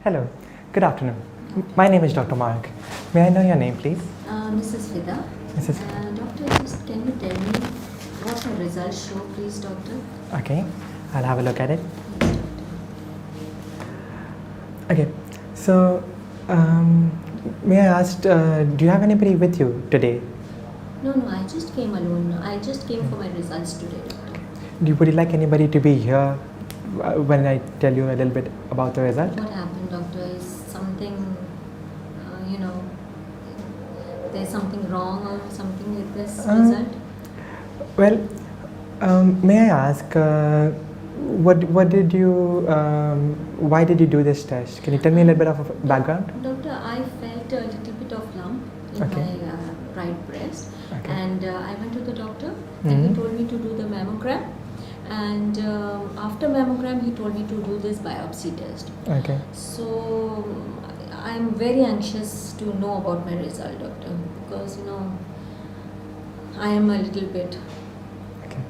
Hello, good afternoon. My name is Dr. Mark. May I know your name, please? Mrs. Vida. Mrs. Doctor, just can you tell me what the results show, please, doctor? Okay, I'll have a look at it. Yes, doctor. Okay, so may I ask, do you have anybody with you today? No, I just came alone. I just came for my results today, doctor. Would you like anybody to be here when I tell you a little bit about the result? What happened, doctor? Is something, there's something wrong or something with this result? Well, may I ask, what did you, why did you do this test? Can you tell me a little bit of a background? Doctor, I felt a little bit of lump in Okay. my right breast, Okay. and I went to the doctor and he told me to do the mammogram, and after mammogram he told me to do this biopsy test. Okay. So I'm very anxious to know about my result, doctor, because I am a little bit. Okay.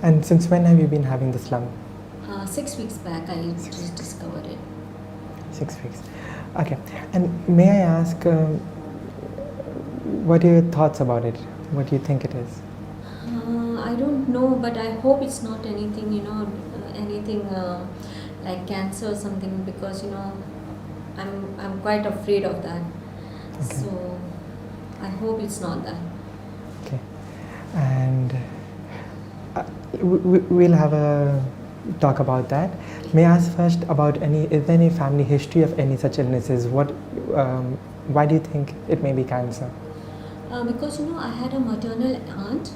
And since when have you been having this lump? 6 weeks back I just discovered it. 6 weeks. Okay. And may I ask, what are your thoughts about it? What do you think it is? I don't know, but I hope it's not anything, anything like cancer or something, because I'm quite afraid of that. Okay. So I hope it's not that. Okay. And we'll have a talk about that. May I ask first about is there any family history of any such illnesses? Why do you think it may be cancer? Because I had a maternal aunt,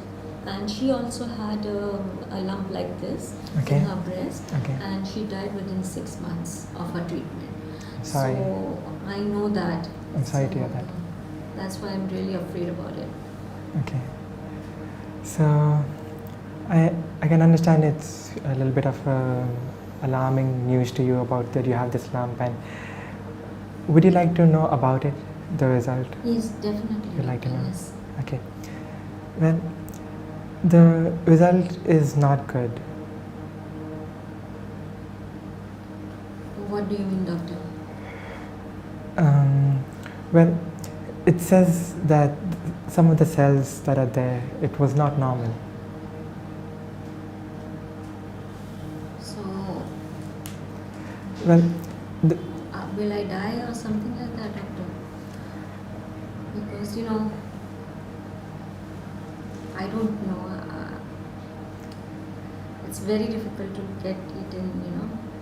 and she also had a lump like this Okay. in her breast, Okay. and she died within 6 months of her treatment. Sorry. So I know that. I'm sorry to hear that. That's why I'm really afraid about it. Okay. So I can understand it's a little bit of alarming news to you about that you have this lump, and would you like to know about it, the result? Yes, definitely. You'd like to know? Yes. Okay. Well, the result is not good. What do you mean, doctor? Well, it says that some of the cells that are there, it was not normal. So, Well, will I die or something like that, doctor? Because I don't know. It's very difficult to get it in.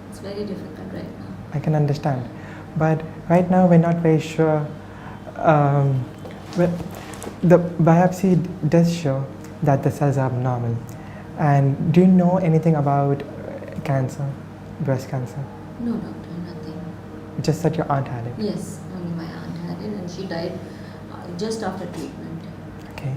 It's very difficult right now. I can understand, but right now we're not very sure. Well, the biopsy does show that the cells are abnormal. And do you know anything about cancer, breast cancer? No, doctor, nothing. Just that your aunt had it. Yes, only my aunt had it, and she died just after treatment. Okay.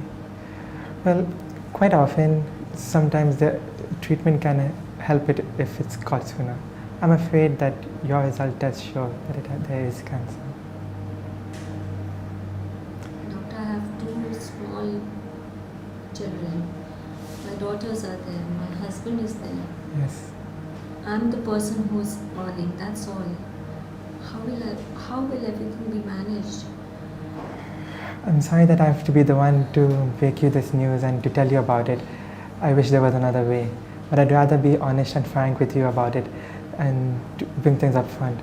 Well, quite often, sometimes the treatment can help it if it's caught sooner. I'm afraid that your result does show that there is cancer. Doctor, I have 2 small children. My daughters are there. My husband is there. Yes. I'm the person who's earning. That's all. How will everything be managed? I'm sorry that I have to be the one to break you this news and to tell you about it. I wish there was another way, but I'd rather be honest and frank with you about it and to bring things up front.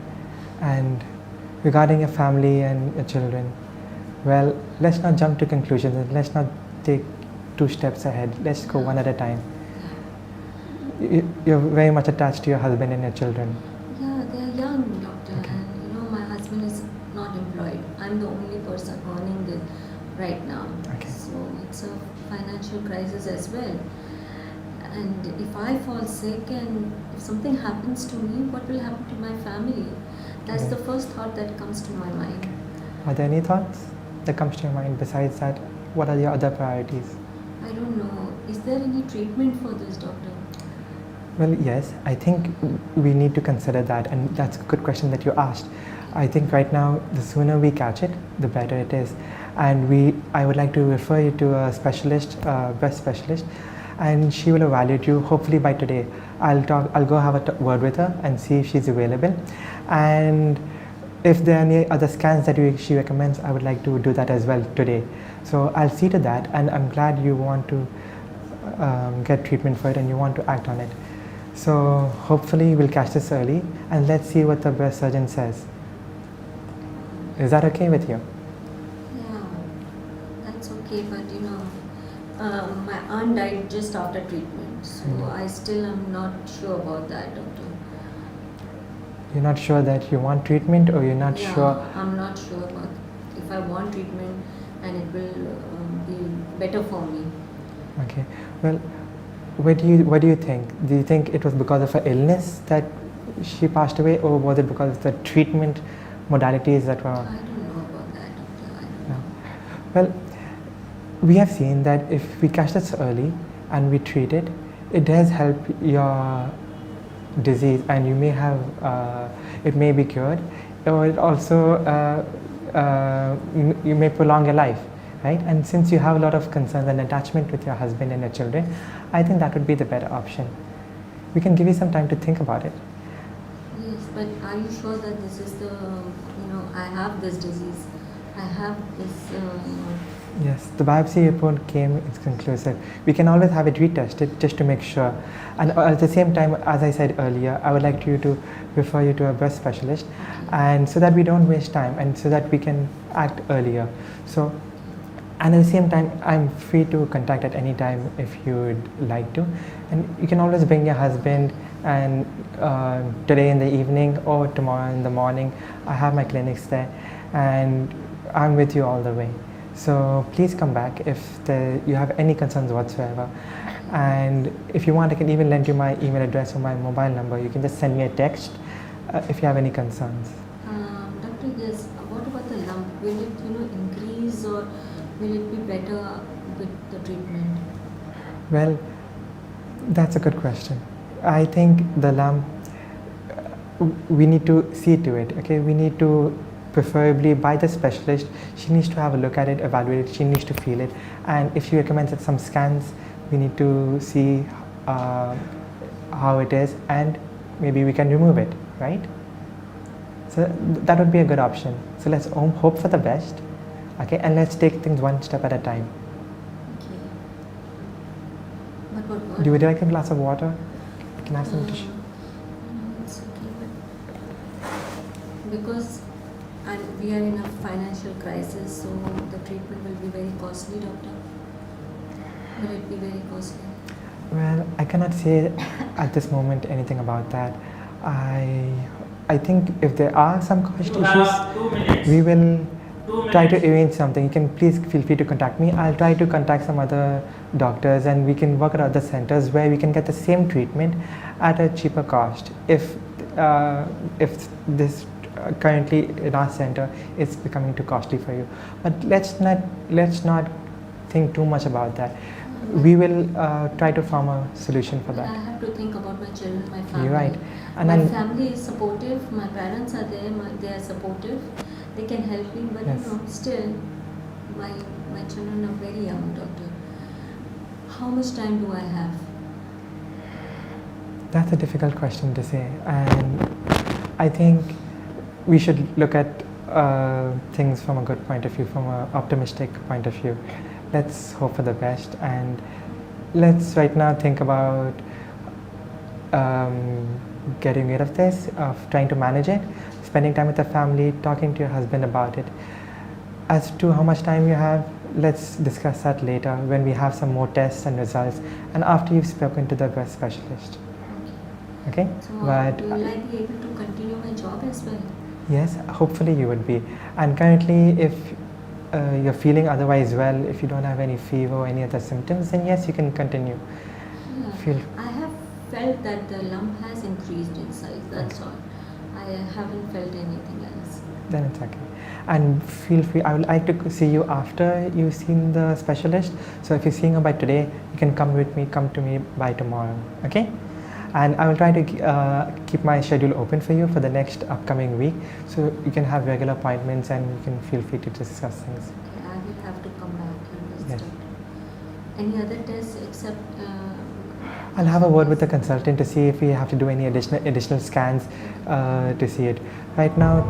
And regarding your family and your children, well, let's not jump to conclusions and let's not take 2 steps ahead. Let's go one at a time. You're very much attached to your husband and your children. Yeah, they are young, doctor, Okay. and my husband is not employed. I'm the only person earning this right now. Okay. So it's a financial crisis as well. And if I fall sick and if something happens to me, what will happen to my family? That's Okay. the first thought that comes to my mind. Are there any thoughts that comes to your mind besides that? What are your other priorities? I don't know. Is there any treatment for this, doctor? Well, yes, I think we need to consider that, and that's a good question that you asked. I think right now, the sooner we catch it, the better it is. And I would like to refer you to a specialist, breast specialist, and she will evaluate you hopefully by today. I'll go have a word with her and see if she's available. And if there are any other scans that she recommends, I would like to do that as well today. So I'll see to that, and I'm glad you want to get treatment for it and you want to act on it. So hopefully we'll catch this early, and let's see what the breast surgeon says. Is that okay with you? Yeah, that's okay, but my aunt died just after treatment, so I still am not sure about that, doctor. You're not sure that you want treatment, or you're not sure? I'm not sure about if I want treatment and it will be better for me. Okay. Well, what do you think? Do you think it was because of her illness that she passed away, or was it because of the treatment modalities that were? I don't know about that, doctor. I don't know. Well, we have seen that if we catch this early and we treat it, it does help your disease, and you may have it may be cured, or it also you may prolong your life, right? And since you have a lot of concerns and attachment with your husband and your children, I think that would be the better option. We can give you some time to think about it. Yes, but are you sure that this is the I have this disease, I have this Yes, the biopsy report came, it's conclusive. We can always have it retested just to make sure. And at the same time, as I said earlier, I would like you to refer you to a breast specialist, and so that we don't waste time, and so that we can act earlier. So, and at the same time, I'm free to contact at any time if you would like to. And you can always bring your husband, and today in the evening or tomorrow in the morning, I have my clinics there, and I'm with you all the way. So please come back if you have any concerns whatsoever. And if you want, I can even lend you my email address or my mobile number. You can just send me a text if you have any concerns. Doctor, yes, what about the lump? Will it increase, or will it be better with the treatment? Well, that's a good question. I think the lump, we need to see to it, okay? We need to, preferably by the specialist, she needs to have a look at it, evaluate it, she needs to feel it. And if she recommends some scans, we need to see how it is, and maybe we can remove it, right? So that would be a good option. So let's hope for the best, okay? And let's take things one step at a time. Okay. But what? Would you like a glass of water? You can have some tissue. No, it's okay. But because we are in a financial crisis, so the treatment will be very costly, doctor. Will it be very costly? Well, I cannot say at this moment anything about that. I think if there are some cost issues, we will try to arrange something. You can please feel free to contact me. I'll try to contact some other doctors, and we can work at other centers where we can get the same treatment at a cheaper cost. If this currently in our center it's becoming too costly for you, but let's not think too much about that. We will try to form a solution for that. I have to think about my children, my family. You're right. And my family is supportive. My parents are there. They are supportive. They can help me, but yes. Still, my children are very young, doctor. How much time do I have? That's a difficult question to say, and I think we should look at things from a good point of view, from an optimistic point of view. Let's hope for the best, and let's right now think about getting rid of this, of trying to manage it, spending time with the family, talking to your husband about it. As to how much time you have, let's discuss that later when we have some more tests and results, and after you've spoken to the breast specialist. Okay? So but will I be able to continue my job as well? Yes, hopefully you would be. And currently, if you're feeling otherwise well, if you don't have any fever or any other symptoms, then yes, you can continue. Yeah. I have felt that the lump has increased in size, that's all. I haven't felt anything else. Then it's okay. And feel free, I would like to see you after you've seen the specialist. So if you're seeing her by today, you can come to me by tomorrow, okay? And I will try to keep my schedule open for you for the next upcoming week, so you can have regular appointments and you can feel free to discuss things. Okay, I will have to come back and Yes. visit. Any other tests except? I'll have a word with the consultant to see if we have to do any additional scans to see it. Right now,